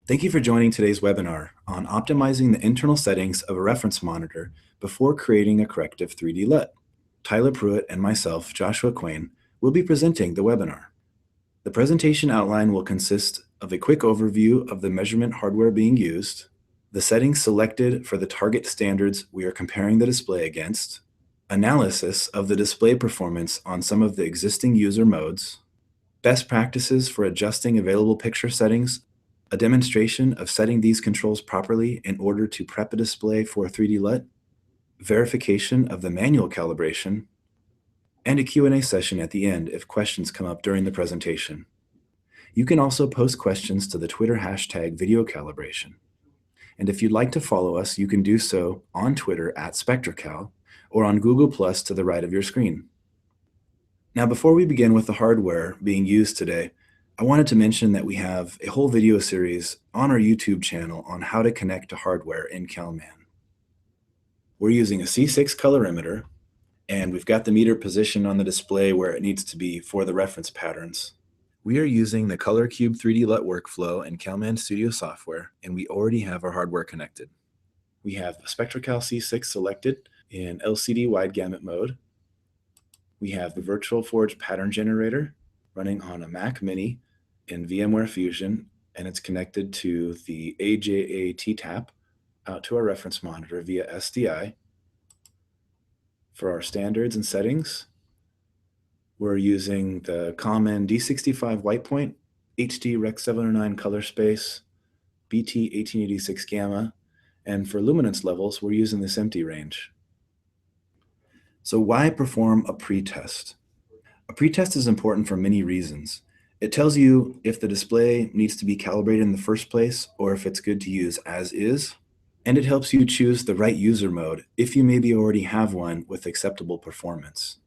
Thank you for joining today's webinar on optimizing the internal settings of a reference monitor before creating a corrective 3D LUT. Tyler Pruitt and myself, Joshua Quain, will be presenting the webinar. The presentation outline will consist of a quick overview of the measurement hardware being used, the settings selected for the target standards we are comparing the display against, analysis of the display performance on some of the existing user modes, best practices for adjusting available picture settings, a demonstration of setting these controls properly in order to prep a display for a 3D LUT, verification of the manual calibration, and a Q&A session at the end if questions come up during the presentation. You can also post questions to the Twitter hashtag video calibration. And if you'd like to follow us, you can do so on Twitter at SpectraCal or on Google Plus to the right of your screen. Now, before we begin with the hardware being used today, I wanted to mention that we have a whole video series on our YouTube channel on how to connect to hardware in CalMAN. We're using a C6 colorimeter, and we've got the meter positioned on the display where it needs to be for the reference patterns. We are using the ColorCube 3D LUT workflow in CalMAN Studio software, and we already have our hardware connected. We have a SpectraCal C6 selected in LCD wide gamut mode. We have the Virtual Forge pattern generator running on a Mac Mini in VMware Fusion, and it's connected to the AJA T-Tap out to our reference monitor via SDI. For our standards and settings, we're using the CalMAN D65 white point, HD Rec 709 color space, BT 1886 gamma, and for luminance levels, we're using this empty range. So why perform a pretest? A pretest is important for many reasons. It tells you if the display needs to be calibrated in the first place or if it's good to use as is, and it helps you choose the right user mode if you maybe already have one with acceptable performance.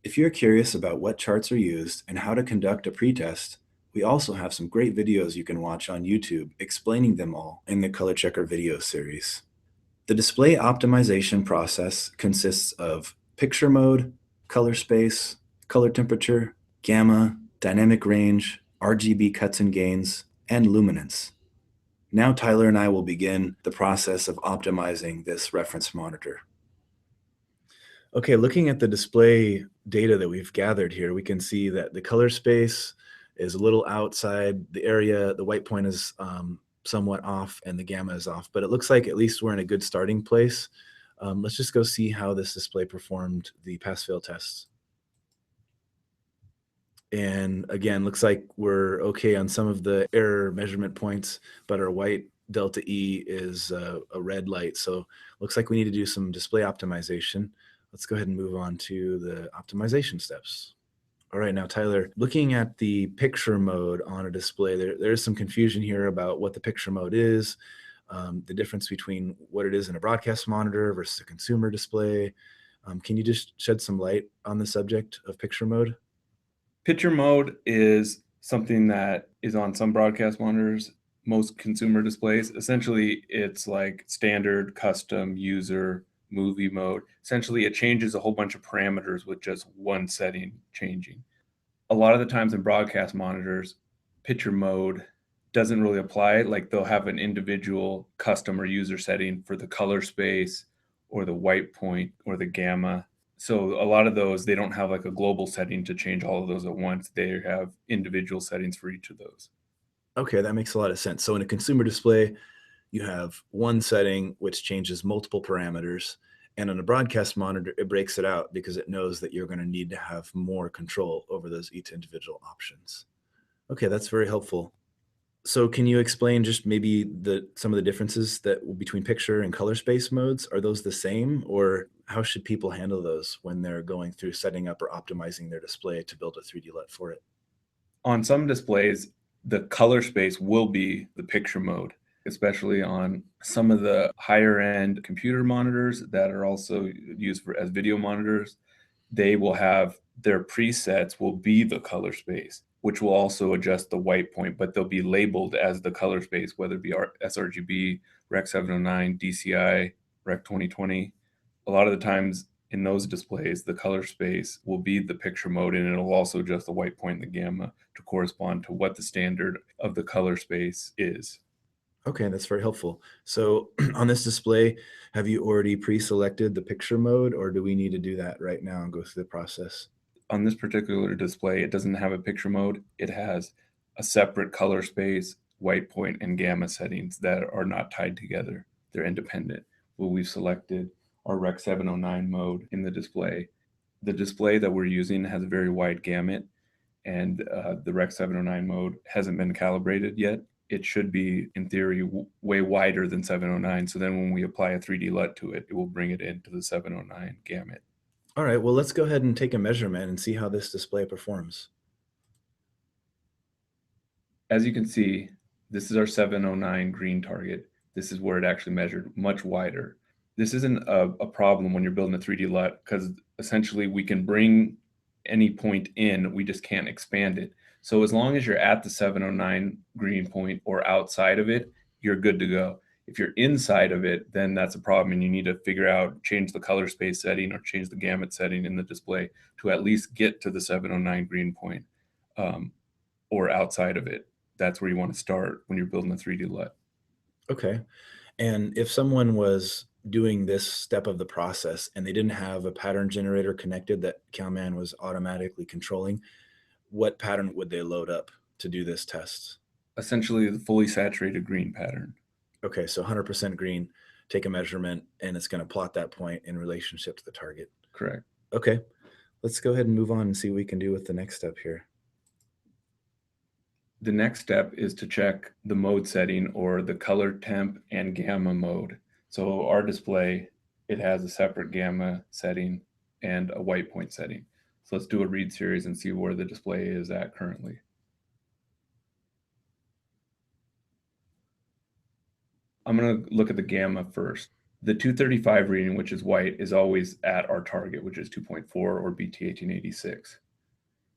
If you're curious about what charts are used and how to conduct a pretest, we also have some great videos you can watch on YouTube explaining them all in the Color Checker video series. The display optimization process consists of picture mode, color space, color temperature, gamma, dynamic range, RGB cuts and gains, and luminance. Now Tyler and I will begin the process of optimizing this reference monitor. Okay, looking at the display data that we've gathered here, we can see that the color space is a little outside the area. The white point is somewhat off and the gamma is off, but it looks like at least we're in a good starting place. Let's just go see how this display performed the pass-fail tests. And again, looks like we're okay on some of the error measurement points, but our white delta E is a red light. So looks like we need to do some display optimization. Let's go ahead and move on to the optimization steps. All right, now Tyler, looking at the picture mode on a display, there's some confusion here about what the picture mode is, the difference between what it is in a broadcast monitor versus a consumer display. Can you just shed some light on the subject of picture mode? Picture mode is something that is on some broadcast monitors, most consumer displays. Essentially, it's like standard, custom, user, movie mode. Essentially, it changes a whole bunch of parameters with just one setting changing. A lot of the times in broadcast monitors, picture mode doesn't really apply. Like they'll have an individual custom or user setting for the color space or the white point or the gamma. So a lot of those, they don't have like a global setting to change all of those at once. They have individual settings for each of those. Okay, that makes a lot of sense. So in a consumer display, you have one setting which changes multiple parameters. And on a broadcast monitor, it breaks it out because it knows that you're going to need to have more control over those each individual options. Okay, that's very helpful. So can you explain just maybe some of the differences between picture and color space modes? Are those the same, or how should people handle those when they're going through setting up or optimizing their display to build a 3D LUT for it? On some displays, the color space will be the picture mode, especially on some of the higher end computer monitors that are also used as video monitors. They will have their presets will be the color space, which will also adjust the white point, but they'll be labeled as the color space, whether it be sRGB, Rec 709, DCI, Rec 2020. A lot of the times in those displays, the color space will be the picture mode, and it'll also adjust the white point and the gamma to correspond to what the standard of the color space is. Okay, that's very helpful. So on this display, have you already pre-selected the picture mode, or do we need to do that right now and go through the process? On this particular display, it doesn't have a picture mode. It has a separate color space, white point, and gamma settings that are not tied together. They're independent. Well, we've selected our Rec 709 mode in the display. The display that we're using has a very wide gamut, and the Rec 709 mode hasn't been calibrated yet. It should be, in theory, way wider than 709. So then when we apply a 3D LUT to it, it will bring it into the 709 gamut. All right, well, let's go ahead and take a measurement and see how this display performs. As you can see, this is our 709 green target. This is where it actually measured much wider. This isn't a problem when you're building a 3D LUT, because essentially we can bring any point in, we just can't expand it. So as long as you're at the 709 green point or outside of it, you're good to go. If you're inside of it, then that's a problem, and you need to figure out, change the color space setting or change the gamut setting in the display to at least get to the 709 green point, or outside of it. That's where you want to start when you're building a 3D LUT. Okay. And if someone was doing this step of the process and they didn't have a pattern generator connected that CalMAN was automatically controlling, what pattern would they load up to do this test? Essentially, the fully saturated green pattern. Okay, so 100% green, take a measurement, and it's going to plot that point in relationship to the target. Correct. Okay, let's go ahead and move on and see what we can do with the next step here. The next step is to check the mode setting, or the color temp and gamma mode. So our display, it has a separate gamma setting and a white point setting. So let's do a read series and see where the display is at currently. I'm going to look at the gamma first. The 235 reading, which is white, is always at our target, which is 2.4 or BT 1886.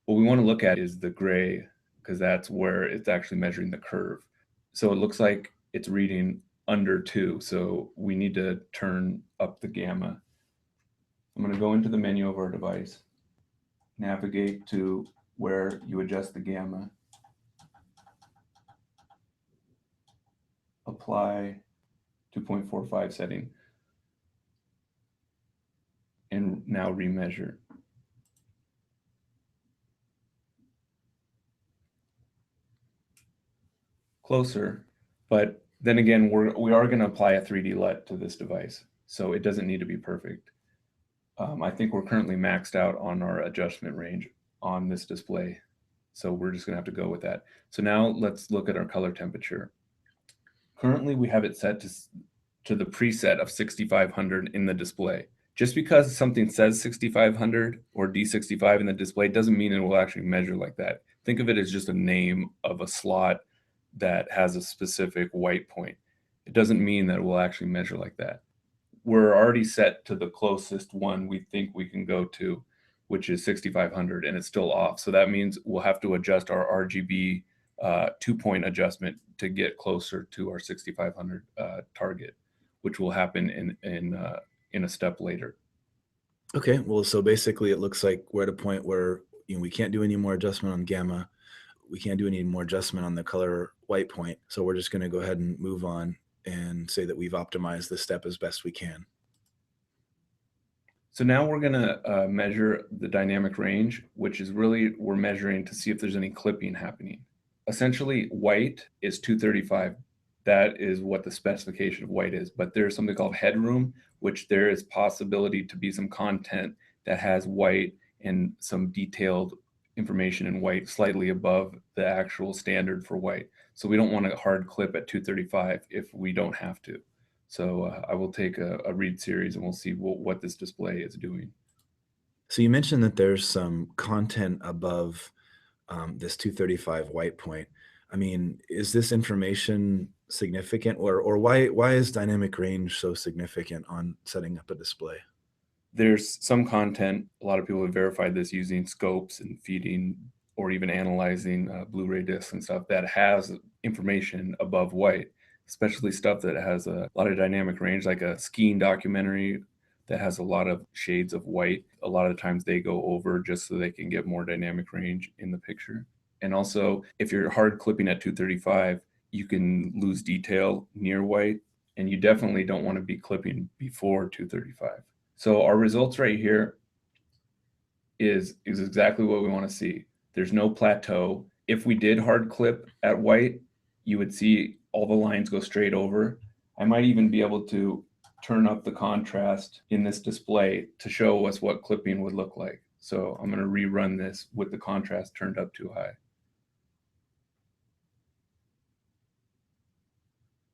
What we want to look at is the gray, because that's where it's actually measuring the curve. So it looks like it's reading under 2, so we need to turn up the gamma. I'm going to go into the menu of our device, navigate to where you adjust the gamma, apply 2.45 setting, and now remeasure. Closer, but then again, we are going to apply a 3D LUT to this device, so it doesn't need to be perfect. I think we're currently maxed out on our adjustment range on this display, so we're just going to have to go with that. So now let's look at our color temperature. Currently, we have it set to the preset of 6500 in the display. Just because something says 6500 or D65 in the display doesn't mean it will actually measure like that. Think of it as just a name of a slot that has a specific white point. It doesn't mean that it will actually measure like that. We're already set to the closest one we think we can go to, which is 6500, and it's still off. So that means we'll have to adjust our RGB 2-point adjustment to get closer to our 6500 target, which will happen in a step later. Okay, well, so basically it looks like we're at a point where we can't do any more adjustment on gamma. We can't do any more adjustment on the color white point. So we're just going to go ahead and move on and say that we've optimized this step as best we can. So now we're going to measure the dynamic range, which is really, we're measuring to see if there's any clipping happening. Essentially, white is 235. That is what the specification of white is. But there's something called headroom, which there is possibility to be some content that has white and some detailed information in white slightly above the actual standard for white. So we don't want a hard clip at 235 if we don't have to. So I will take a read series and we'll see what this display is doing. So you mentioned that there's some content above this 235 white point. I mean, is this information significant, or why is dynamic range so significant on setting up a display? There's some content, a lot of people have verified this using scopes and feeding or even analyzing Blu-ray discs and stuff that has information above white, especially stuff that has a lot of dynamic range, like a skiing documentary that has a lot of shades of white. A lot of the times they go over just so they can get more dynamic range in the picture. And also, if you're hard clipping at 235, you can lose detail near white, and you definitely don't want to be clipping before 235. So our results right here is exactly what we want to see. There's no plateau. If we did hard clip at white, you would see all the lines go straight over. I might even be able to turn up the contrast in this display to show us what clipping would look like. So I'm going to rerun this with the contrast turned up too high.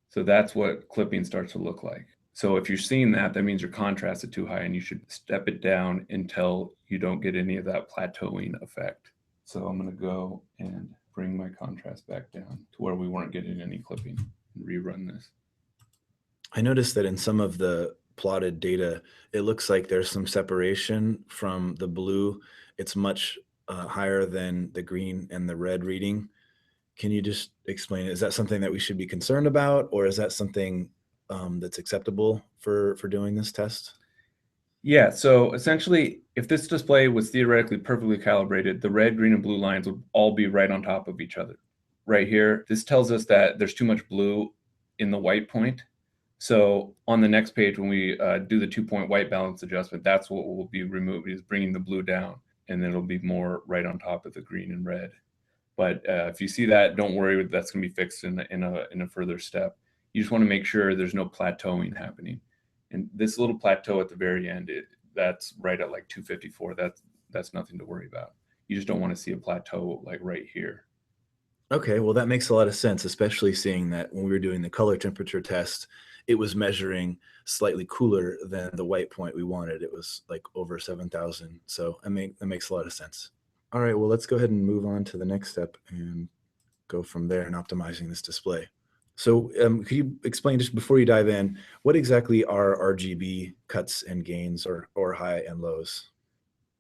So that's what clipping starts to look like. So if you're seeing that, that means your contrast is too high, and you should step it down until you don't get any of that plateauing effect. So I'm going to go and bring my contrast back down to where we weren't getting any clipping and rerun this. I noticed that in some of the plotted data, it looks like there's some separation from the blue. It's much higher than the green and the red reading. Can you just explain, is that something that we should be concerned about, or is that something that's acceptable for doing this test? Yeah, so essentially, if this display was theoretically perfectly calibrated, the red, green, and blue lines would all be right on top of each other. Right here, this tells us that there's too much blue in the white point. So on the next page, when we do the 2-point white balance adjustment, that's what will be removed, is bringing the blue down, and then it'll be more right on top of the green and red. But if you see that, don't worry, that's going to be fixed in a further step. You just want to make sure there's no plateauing happening. And this little plateau at the very end, that's right at like 254. That's nothing to worry about. You just don't want to see a plateau like right here. Okay, well, that makes a lot of sense, especially seeing that when we were doing the color temperature test, it was measuring slightly cooler than the white point we wanted. It was like over 7,000. So that makes a lot of sense. All right, well, let's go ahead and move on to the next step and go from there in optimizing this display. So could you explain, just before you dive in, what exactly are RGB cuts and gains, or high and lows?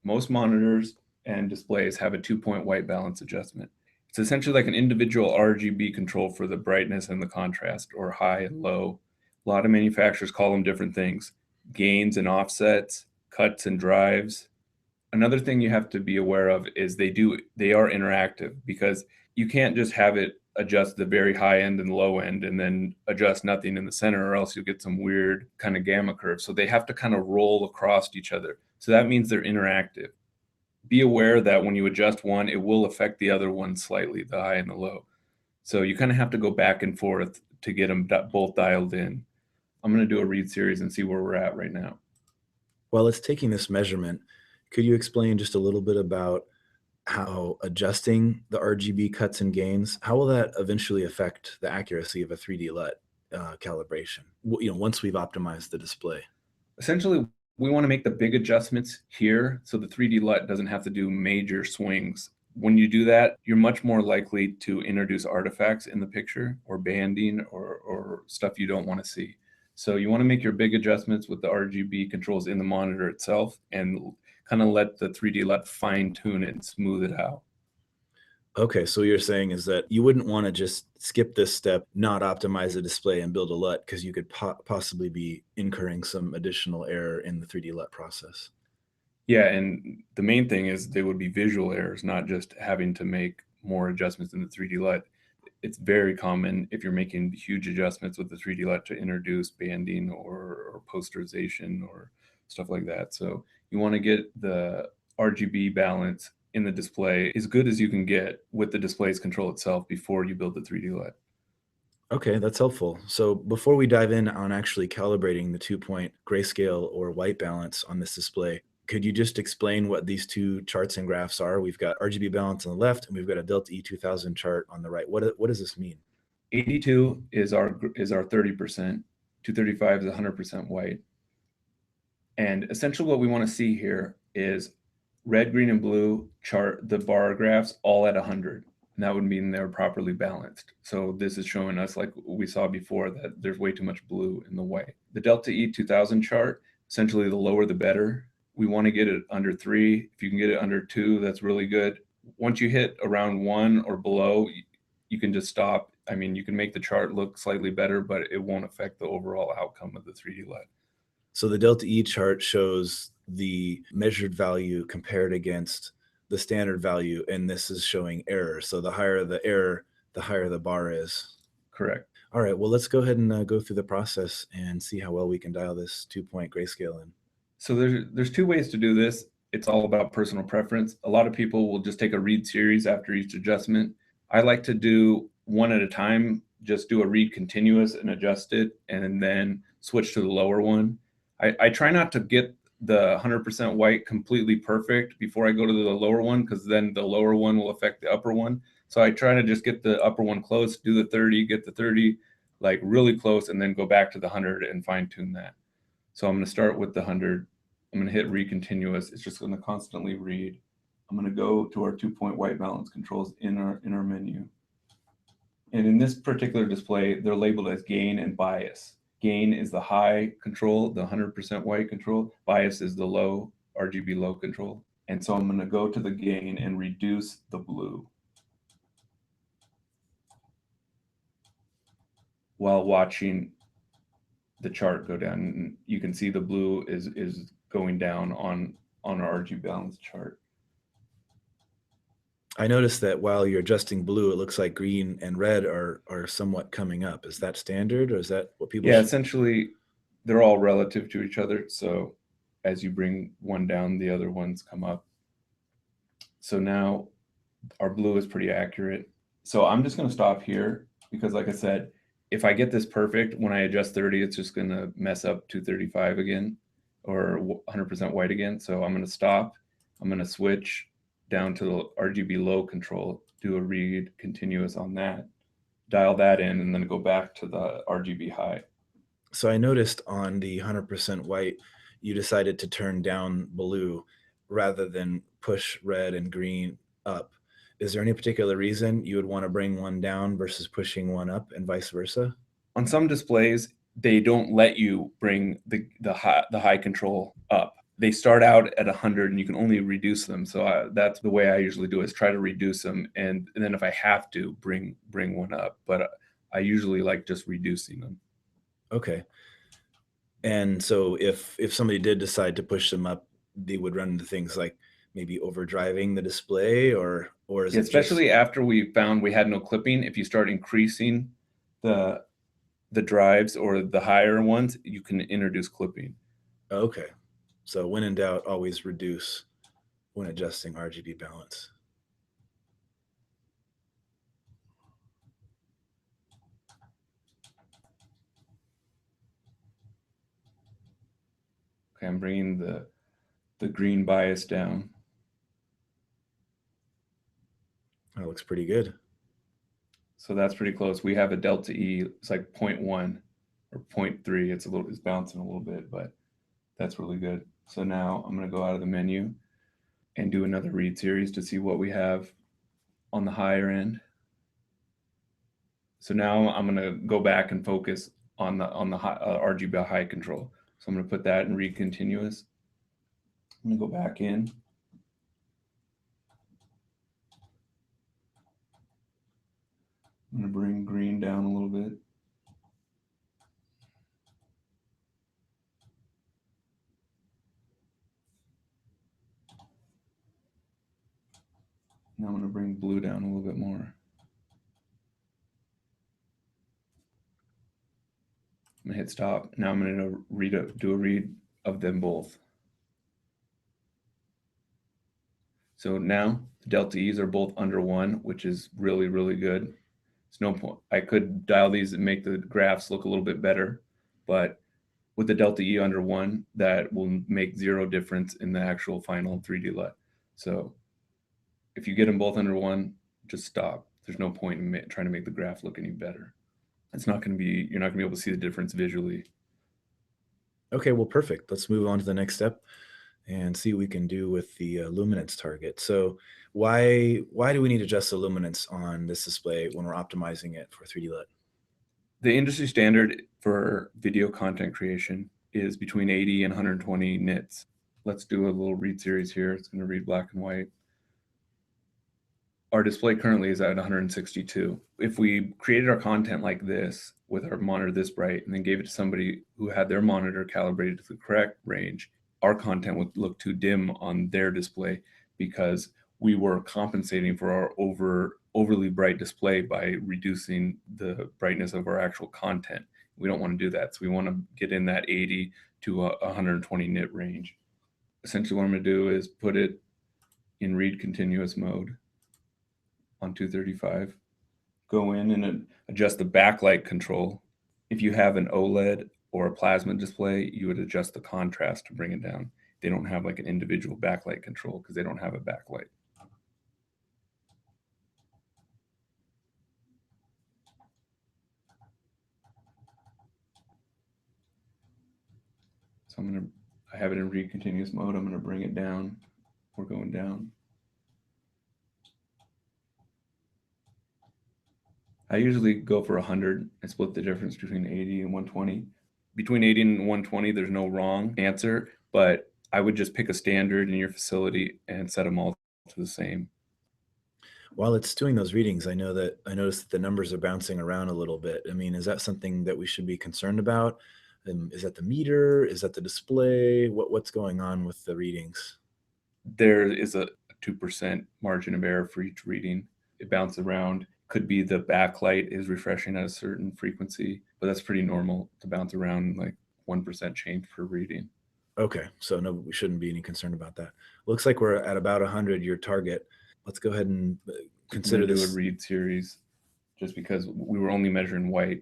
Most monitors and displays have a 2-point white balance adjustment. It's essentially like an individual RGB control for the brightness and the contrast, or high and low. A lot of manufacturers call them different things: gains and offsets, cuts and drives. Another thing you have to be aware of is they are interactive, because you can't just have it adjust the very high end and low end and then adjust nothing in the center, or else you'll get some weird kind of gamma curve. So they have to kind of roll across each other. So that means they're interactive. Be aware that when you adjust one, it will affect the other one slightly, the high and the low. So you kind of have to go back and forth to get them both dialed in. I'm going to do a read series and see where we're at right now. While it's taking this measurement, could you explain just a little bit about how adjusting the RGB cuts and gains, how will that eventually affect the accuracy of a 3D LUT calibration, once we've optimized the display? Essentially, we want to make the big adjustments here so the 3D LUT doesn't have to do major swings. When you do that, you're much more likely to introduce artifacts in the picture, or banding, or stuff you don't want to see. So you want to make your big adjustments with the RGB controls in the monitor itself, and kind of let the 3D LUT fine tune it and smooth it out. Okay, so what you're saying is that you wouldn't want to just skip this step, not optimize the display and build a LUT, because you could possibly be incurring some additional error in the 3D LUT process. Yeah, and the main thing is they would be visual errors, not just having to make more adjustments in the 3D LUT. It's very common, if you're making huge adjustments with the 3D LUT, to introduce banding or posterization or stuff like that. So you want to get the RGB balance in the display as good as you can get with the display's control itself before you build the 3D LUT. Okay, that's helpful. So before we dive in on actually calibrating the 2-point grayscale or white balance on this display, could you just explain what these two charts and graphs are? We've got RGB balance on the left, and we've got a delta E 2000 chart on the right. What does this mean? 82 is our 30%, 235 is 100% white. And essentially what we want to see here is red, green, and blue chart the bar graphs all at 100. And that would mean they're properly balanced. So this is showing us, like we saw before, that there's way too much blue in the white. The delta E 2000 chart, essentially the lower the better. We want to get it under 3. If you can get it under 2, that's really good. Once you hit around 1 or below, you can just stop. I mean, you can make the chart look slightly better, but it won't affect the overall outcome of the 3D LUT. So the delta E chart shows the measured value compared against the standard value, and this is showing error. So the higher the error, the higher the bar is. Correct. All right, well, let's go ahead and go through the process and see how well we can dial this 2-point grayscale in. So there's two ways to do this. It's all about personal preference. A lot of people will just take a read series after each adjustment. I like to do one at a time, just do a read continuous and adjust it, and then switch to the lower one. I try not to get the 100% white completely perfect before I go to the lower one, because then the lower one will affect the upper one. So I try to just get the upper one close, do the 30, get the 30 like really close, and then go back to the 100 and fine tune that. So I'm going to start with the 100. I'm going to hit read continuous. It's just going to constantly read. I'm going to go to our 2-point white balance controls in our menu. And in this particular display, they're labeled as gain and bias. Gain is the high control, the 100% white control. Bias is the low, RGB low control. And so I'm going to go to the gain and reduce the blue while watching the chart go down. And you can see the blue is going down on our RGB balance chart. I noticed that while you're adjusting blue, it looks like green and red are somewhat coming up. Is that standard, or is that what people Yeah, essentially, they're all relative to each other. So as you bring one down, the other ones come up. So now our blue is pretty accurate. So I'm just going to stop here because, like I said, if I get this perfect, when I adjust 30, it's just going to mess up 235 again or 100% white again. So I'm going to stop. I'm going to switch down to the RGB low control, do a read continuous on that, dial that in, and then go back to the RGB high. So I noticed on the 100% white, you decided to turn down blue rather than push red and green up. Is there any particular reason you would want to bring one down versus pushing one up, and vice versa? On some displays, they don't let you bring the high control up. They start out at 100 and you can only reduce them. So that's the way I usually do, is try to reduce them. And then if I have to, bring one up. But I usually like just reducing them. Okay. And so if somebody did decide to push them up, they would run into things like maybe overdriving the display, or is it especially after we found we had no clipping. If you start increasing the drives or the higher ones, you can introduce clipping. Okay. So when in doubt, always reduce when adjusting RGB balance. Okay, I'm bringing the green bias down. That looks pretty good. So that's pretty close. We have a delta E, it's like 0.1 or 0.3. It's bouncing a little bit, but that's really good. So now I'm going to go out of the menu and do another read series to see what we have on the higher end. So now I'm going to go back and focus on the RGB high control. So I'm going to put that in read continuous. I'm going to go back in. I'm going to bring green down a little bit. Now I'm going to bring blue down a little bit more. I'm going to hit stop. Now I'm going to do a read of them both. So now the delta E's are both under 1, which is really, really good. There's no point. I could dial these and make the graphs look a little bit better, but with the delta E under 1, that will make 0 difference in the actual final 3D LUT. So if you get them both under 1, just stop. There's no point in trying to make the graph look any better. You're not going to be able to see the difference visually. Okay, well, perfect. Let's move on to the next step and see what we can do with the luminance target. So why do we need to adjust the luminance on this display when we're optimizing it for 3D LUT? The industry standard for video content creation is between 80 and 120 nits. Let's do a little read series here. It's going to read black and white. Our display currently is at 162. If we created our content like this with our monitor this bright and then gave it to somebody who had their monitor calibrated to the correct range, our content would look too dim on their display because we were compensating for our overly bright display by reducing the brightness of our actual content. We don't want to do that. So we want to get in that 80 to 120 nit range. Essentially what I'm going to do is put it in read continuous mode on 235. Go in and adjust the backlight control. If you have an OLED or a plasma display, you would adjust the contrast to bring it down. They don't have like an individual backlight control because they don't have a backlight. So I have it in read continuous mode. I'm going to bring it down. We're going down. I usually go for 100 and split the difference between 80 and 120. Between 80 and 120, there's no wrong answer, but I would just pick a standard in your facility and set them all to the same. While it's doing those readings, I noticed that the numbers are bouncing around a little bit. I mean, is that something that we should be concerned about? Is that the meter? Is that the display? What's going on with the readings? There is a 2% margin of error for each reading. It bounces around. Could be the backlight is refreshing at a certain frequency, but that's pretty normal to bounce around like 1% change per reading. Okay, so no, we shouldn't be any concerned about that. Looks like we're at about 100, your target. Let's go ahead and consider do this a read series. Just because we were only measuring white,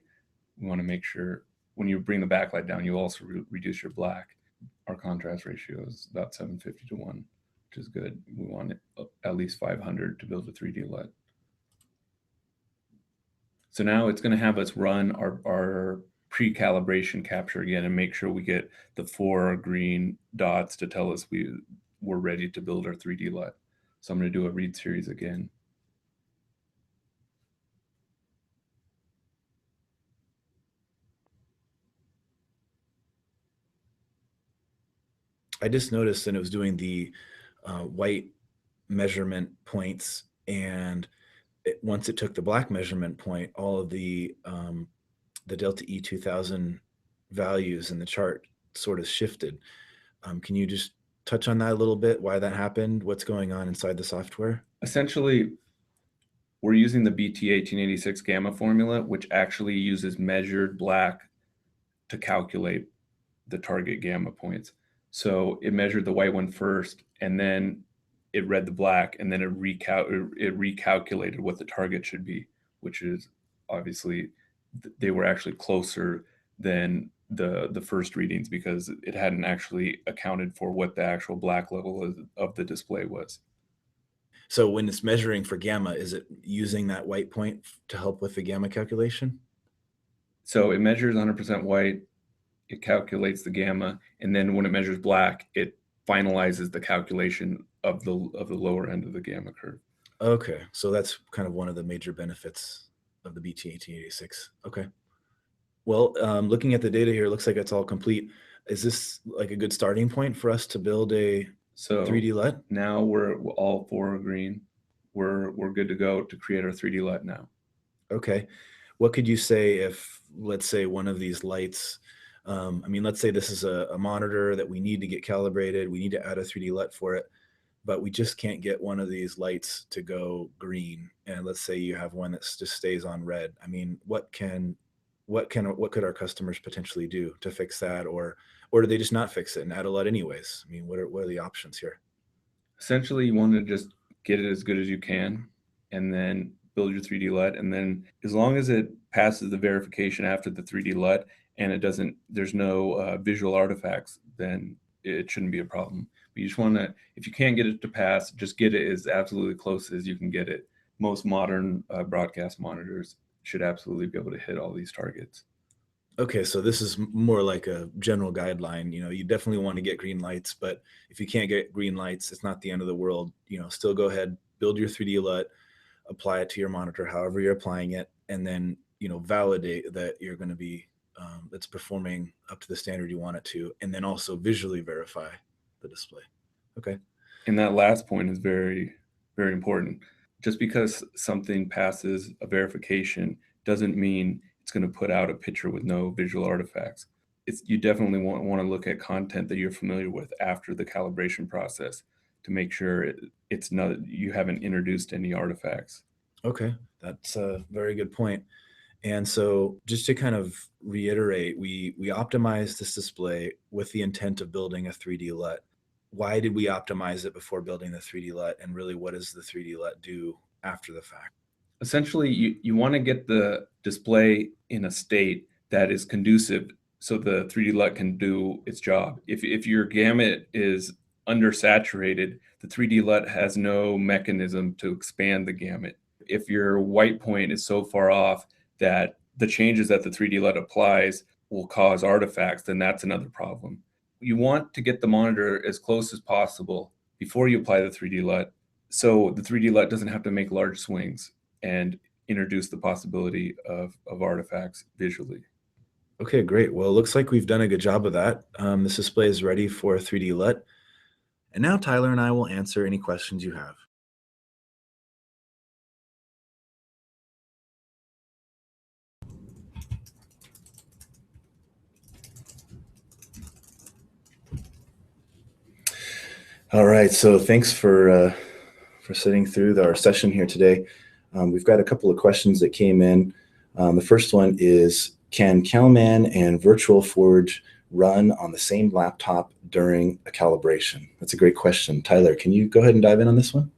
we want to make sure when you bring the backlight down, you also reduce your black. Our contrast ratio is about 750 to 1, which is good. We want it at least 500 to build a 3D LUT. So now it's going to have us run our pre-calibration capture again and make sure we get the 4 green dots to tell us we're ready to build our 3D LUT. So I'm going to do a read series again. I just noticed, and it was doing the white measurement points, and once it took the black measurement point, all of the delta E 2000 values in the chart sort of shifted. Can you just touch on that a little bit? Why that happened? What's going on inside the software? Essentially, we're using the BT 1886 gamma formula, which actually uses measured black to calculate the target gamma points. So it measured the white one first, and then it read the black, and then it recalculated what the target should be, which is obviously they were actually closer than the first readings because it hadn't actually accounted for what the actual black level of the display was. So when it's measuring for gamma, is it using that white point to help with the gamma calculation? So it measures 100% white, it calculates the gamma, and then when it measures black, it finalizes the calculation of the lower end of the gamma curve. Okay, so that's kind of one of the major benefits of the BT 1886. Okay. Well, looking at the data here, it looks like it's all complete. Is this like a good starting point for us to build a 3D LUT? Now we're all 4 green. We're good to go to create our 3D LUT now. Okay. What could you say if, let's say, one of these lights, I mean, let's say this is a monitor that we need to get calibrated. We need to add a 3D LUT for it, but we just can't get one of these lights to go green. And let's say you have one that just stays on red. I mean, what could our customers potentially do to fix that, or do they just not fix it and add a LUT anyways? I mean, what are the options here? Essentially, you want to just get it as good as you can, and then build your 3D LUT. And then as long as it passes the verification after the 3D LUT and there's no visual artifacts, then it shouldn't be a problem. But you just want to, if you can't get it to pass, just get it as absolutely close as you can get it. Most modern broadcast monitors should absolutely be able to hit all these targets. Okay, so this is more like a general guideline. You know, you definitely want to get green lights, but if you can't get green lights, it's not the end of the world. You know, still go ahead, build your 3D LUT, apply it to your monitor, however you're applying it, and then, you know, validate that you're going to be, it's performing up to the standard you want it to, and then also visually verify the display. Okay. And that last point is very, very important. Just because something passes a verification doesn't mean it's going to put out a picture with no visual artifacts. You definitely want to look at content that you're familiar with after the calibration process to make sure it's not, you haven't introduced any artifacts. Okay, that's a very good point. And so just to kind of reiterate, we optimized this display with the intent of building a 3D LUT. Why did we optimize it before building the 3D LUT? And really, what does the 3D LUT do after the fact? Essentially, you want to get the display in a state that is conducive so the 3D LUT can do its job. If your gamut is undersaturated, the 3D LUT has no mechanism to expand the gamut. If your white point is so far off that the changes that the 3D LUT applies will cause artifacts, then that's another problem. You want to get the monitor as close as possible before you apply the 3D LUT, so the 3D LUT doesn't have to make large swings and introduce the possibility of artifacts visually. Okay, great. Well, it looks like we've done a good job of that. This display is ready for a 3D LUT. And now Tyler and I will answer any questions you have. All right, so thanks for sitting through our session here today. We've got a couple of questions that came in. The first one is, can CalMAN and Virtual Forge run on the same laptop during a calibration? That's a great question. Tyler, can you go ahead and dive in on this one?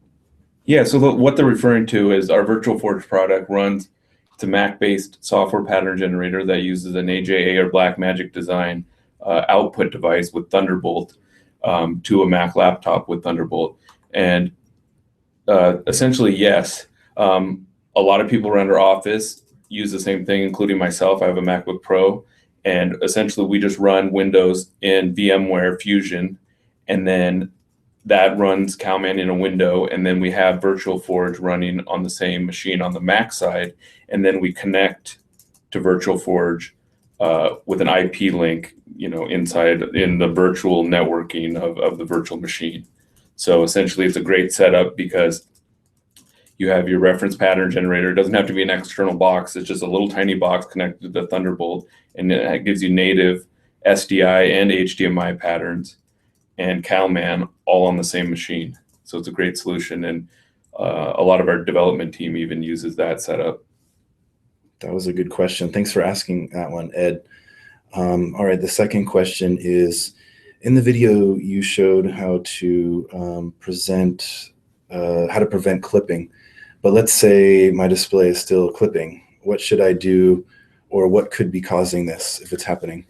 Yeah, so what they're referring to is our Virtual Forge product runs, it's a Mac-based software pattern generator that uses an AJA or Blackmagic design output device with Thunderbolt to a Mac laptop with Thunderbolt. And essentially, yes. A lot of people around our office use the same thing, including myself. I have a MacBook Pro, and essentially we just run Windows in VMware Fusion, and then that runs CalMAN in a window, and then we have Virtual Forge running on the same machine on the Mac side, and then we connect to Virtual Forge with an IP link, inside in the virtual networking of the virtual machine. So essentially, it's a great setup because you have your reference pattern generator. It doesn't have to be an external box. It's just a little tiny box connected to the Thunderbolt, and it gives you native SDI and HDMI patterns and CalMAN all on the same machine. So it's a great solution, and a lot of our development team even uses that setup. That was a good question. Thanks for asking that one, Ed. All right, the second question is, in the video you showed how to prevent clipping, but let's say my display is still clipping. What should I do, or what could be causing this if it's happening?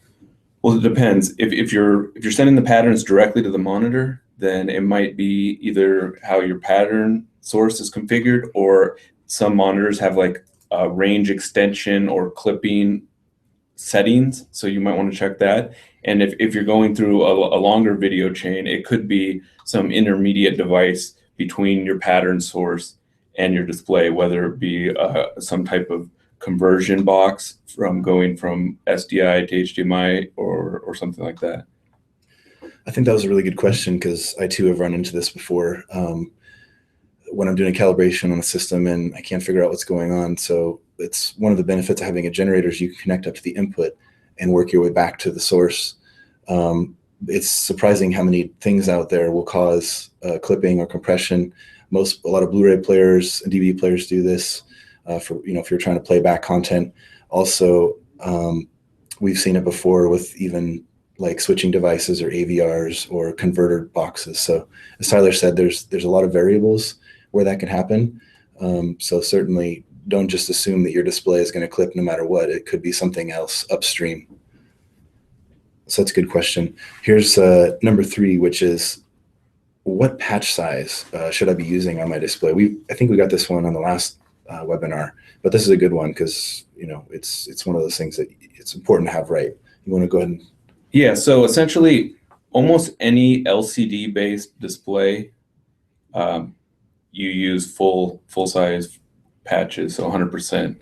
Well, it depends. If you're sending the patterns directly to the monitor, then it might be either how your pattern source is configured, or some monitors have like range extension or clipping settings. So you might want to check that. And if you're going through a longer video chain, it could be some intermediate device between your pattern source and your display, whether it be some type of conversion box from going from SDI to HDMI or something like that. I think that was a really good question, because I too have run into this before when I'm doing a calibration on a system and I can't figure out what's going on. So it's one of the benefits of having a generator is you can connect up to the input and work your way back to the source. It's surprising how many things out there will cause clipping or compression. A lot of Blu-ray players and DVD players do this for, if you're trying to play back content. Also, we've seen it before with even like switching devices or AVRs or converter boxes. So as Tyler said, there's a lot of variables where that can happen. So certainly don't just assume that your display is going to clip no matter what. It could be something else upstream. So that's a good question. Here's number 3, which is, what patch size should I be using on my display? I think we got this one on the last webinar, but this is a good one because it's one of those things that it's important to have right. You want to go ahead and... Yeah, so essentially almost any LCD based display, you use full size patches, so 100%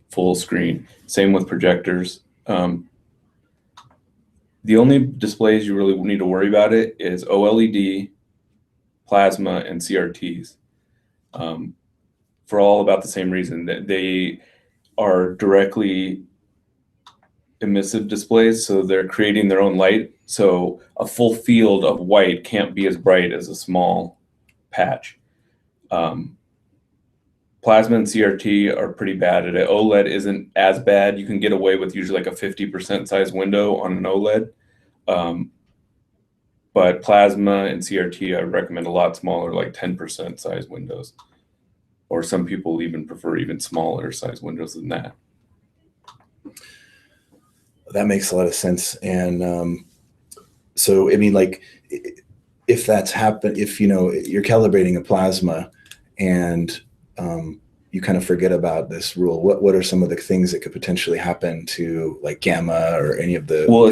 full screen. Same with projectors. The only displays you really need to worry about it is OLED, plasma, and CRTs, for all about the same reason, that they are directly emissive displays, so they're creating their own light. So a full field of white can't be as bright as a small patch. plasma and CRT are pretty bad at it. OLED isn't as bad. You can get away with usually like a 50% size window on an OLED. But plasma and CRT, I recommend a lot smaller, like 10% size windows. Or some people even prefer even smaller size windows than that. That makes a lot of sense. And so, I mean, like, if that's happened, if, you know, you're calibrating a plasma and you kind of forget about this rule, what are some of the things that could potentially happen to like gamma or any of the? Well,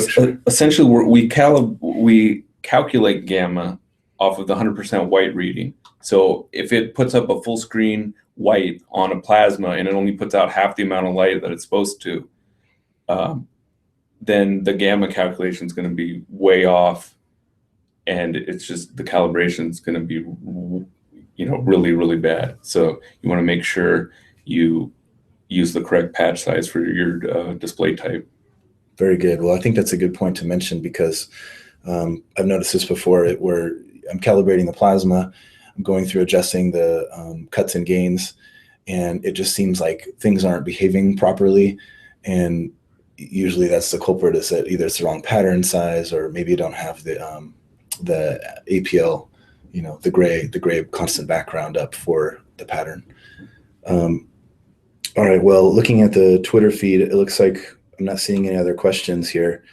essentially, we calculate gamma off of the 100% white reading. So if it puts up a full screen white on a plasma and it only puts out half the amount of light that it's supposed to, then the gamma calculation is going to be way off, and it's just the calibration is going to be, you know, really, really bad. So you want to make sure you use the correct patch size for your display type. Very good. Well, I think that's a good point to mention, because I've noticed this before, where I'm calibrating the plasma, I'm going through adjusting the cuts and gains, and it just seems like things aren't behaving properly. And usually that's the culprit, is that either it's the wrong pattern size, or maybe you don't have the APL, you know, the gray constant background up for the pattern. All right, well, looking at the Twitter feed, it looks like I'm not seeing any other questions here.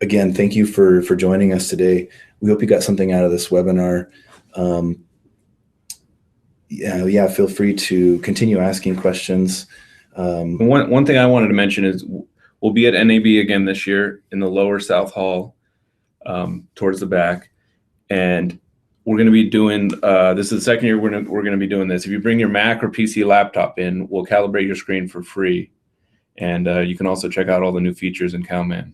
Again, thank you for joining us today. We hope you got something out of this webinar. Yeah, feel free to continue asking questions. One thing I wanted to mention is we'll be at NAB again this year in the lower South Hall, towards the back, and we're going to be doing, this is the second year we're going to be doing this. If you bring your Mac or PC laptop in, we'll calibrate your screen for free. And you can also check out all the new features in CalMAN.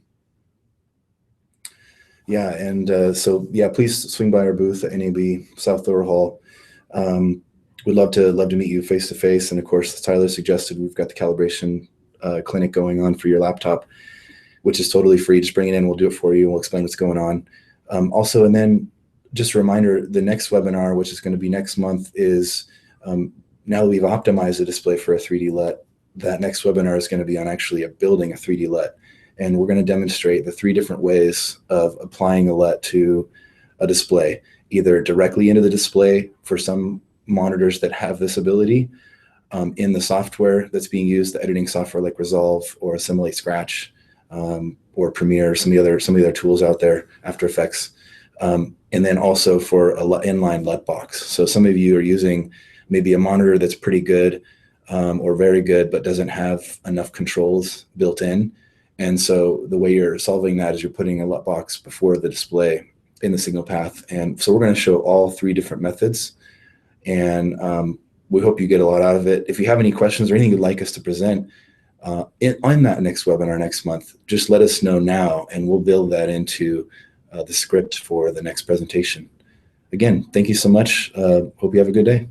Yeah, and so yeah, please swing by our booth at NAB South Lower Hall. We'd love to meet you face to face. And of course, as Tyler suggested, we've got the calibration clinic going on for your laptop, which is totally free. Just bring it in, we'll do it for you, and we'll explain what's going on. Also, and then just a reminder, the next webinar, which is going to be next month, is now that we've optimized the display for a 3D LUT, that next webinar is going to be on actually building a 3D LUT. And we're going to demonstrate the 3 different ways of applying a LUT to a display, either directly into the display for some monitors that have this ability, in the software that's being used, the editing software like Resolve or Assimilate Scratch, or Premiere, some of the other tools out there, After Effects, and then also for a inline LUT box. So some of you are using maybe a monitor that's pretty good or very good, but doesn't have enough controls built in. And so the way you're solving that is you're putting a LUT box before the display in the signal path. And so we're going to show all 3 different methods, and we hope you get a lot out of it. If you have any questions or anything you'd like us to present on that next webinar next month, just let us know now, and we'll build that into the script for the next presentation. Again, thank you so much. Hope you have a good day.